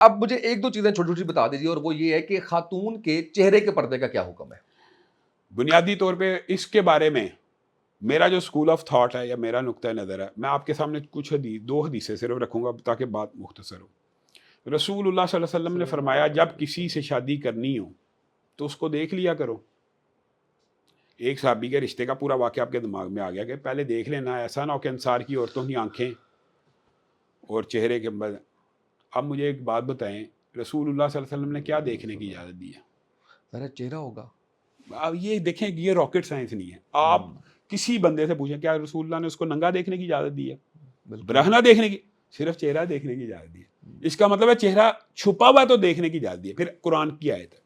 اب مجھے ایک دو چیزیں چھوٹی چھوٹی بتا دیجیے، اور وہ یہ ہے کہ خاتون کے چہرے کے پردے کا کیا حکم ہے؟ بنیادی طور پہ اس کے بارے میں میرا جو اسکول آف تھاٹ ہے یا میرا نقطۂ نظر ہے، میں آپ کے سامنے کچھ دو حدیثیں صرف رکھوں گا تاکہ بات مختصر ہو۔ رسول اللہ صلی اللہ علیہ وسلم نے فرمایا جب کسی سے شادی کرنی ہو تو اس کو دیکھ لیا کرو۔ ایک صحابی کے رشتے کا پورا واقعہ آپ کے دماغ میں آ گیا کہ پہلے دیکھ لینا، ایسا نہ ہو کہ انصار کی عورتوں کی آنکھیں اور چہرے کے بعد۔ اب مجھے ایک بات بتائیں، رسول اللہ صلی اللہ علیہ وسلم نے کیا دیکھنے کی اجازت دی ہے؟ میرا چہرہ ہوگا۔ اب یہ دیکھیں کہ یہ راکٹ سائنس نہیں ہے۔ آپ کسی بندے سے پوچھیں کیا رسول اللہ نے اس کو ننگا دیکھنے کی اجازت دی ہے؟ برہنہ دیکھنے کی؟ صرف چہرہ دیکھنے کی اجازت دی ہے۔ اس کا مطلب ہے چہرہ چھپا ہوا تو دیکھنے کی اجازت دی ہے۔ پھر قرآن کی آیت ہے،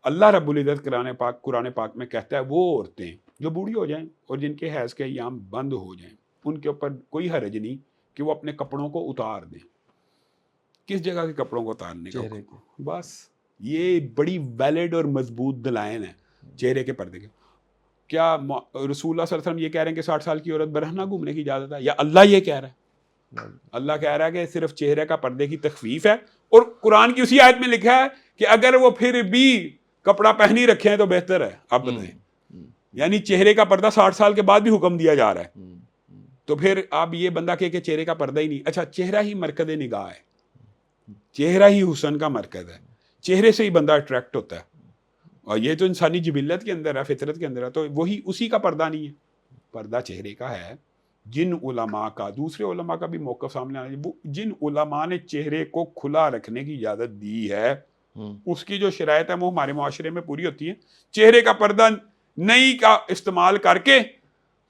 اللہ رب العزت قرآن پاک میں کہتا ہے وہ عورتیں جو بوڑھی ہو جائیں اور جن کے حیض کے ایام بند ہو جائیں ان کے اوپر کوئی حرج نہیں کہ وہ اپنے کپڑوں کو اتار دیں۔ کس جگہ کے کپڑوں کو اتارنے کا؟ چہرے کے۔ بس یہ بڑی ویلڈ اور مضبوط دلائل ہیں چہرے کے پردے کے۔ کیا رسول اللہ صلی اللہ علیہ وسلم یہ کہہ رہے ہیں کہ 60 سال کی عورت برہنہ گھومنے کی اجازت ہے، یا اللہ یہ کہہ رہا ہے؟ اللہ کہہ رہا ہے کہ صرف چہرے کا پردے کی تخفیف ہے، اور قرآن کی اسی آیت میں لکھا ہے کہ اگر وہ پھر بھی کپڑا پہنی رکھے ہیں تو بہتر ہے۔ آپ بتائیں، یعنی چہرے کا پردہ 60 سال کے بعد بھی حکم دیا جا رہا ہے، تو پھر آپ یہ بندہ کہ چہرے کا پردہ ہی نہیں۔ اچھا، چہرہ ہی مرکز نگاہ ہے، چہرہ ہی حسن کا مرکز ہے، چہرے سے ہی بندہ اٹریکٹ ہوتا ہے، اور یہ تو انسانی جبلت کے اندر ہے، فطرت کے اندر ہے، تو وہی اسی کا پردہ نہیں ہے۔ پردہ چہرے کا ہے۔ جن علماء کا، دوسرے علماء کا بھی موقف سامنے آنا چاہیے، جن علماء نے چہرے کو کھلا رکھنے کی اجازت دی ہے اس کی جو شرائط ہے وہ ہمارے معاشرے میں پوری ہوتی ہے۔ چہرے کا پردہ نہیں کا استعمال کر کے،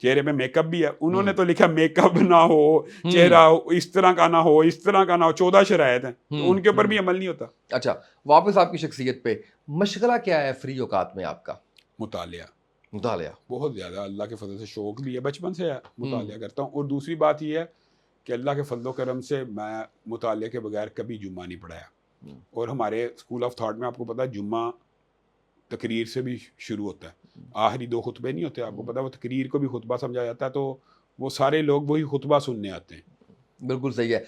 چہرے میں میک اپ بھی ہے، انہوں نے تو لکھا میک اپ نہ ہو، چہرہ اس طرح کا نہ ہو، اس طرح کا نہ ہو، 14 شرائط ہیں، تو ان کے اوپر بھی عمل نہیں ہوتا۔ اچھا، واپس آپ کی شخصیت پہ، مشغلہ کیا ہے فری اوقات میں آپ کا؟ مطالعہ، مطالعہ بہت زیادہ، اللہ کے فضل سے شوق بھی ہے، بچپن سے مطالعہ کرتا ہوں۔ اور دوسری بات یہ ہے کہ اللہ کے فضل و کرم سے میں مطالعے کے بغیر کبھی جمعہ نہیں پڑھایا، اور ہمارے اسکول آف تھاٹ میں آپ کو پتا ہے جمعہ تقریر سے بھی شروع ہوتا ہے، آخری 2 خطبے نہیں ہوتے، آپ کو پتا ہے وہ تقریر کو بھی خطبہ سمجھا جاتا ہے، تو وہ سارے لوگ وہی خطبہ سننے آتے ہیں۔ بالکل صحیح ہے۔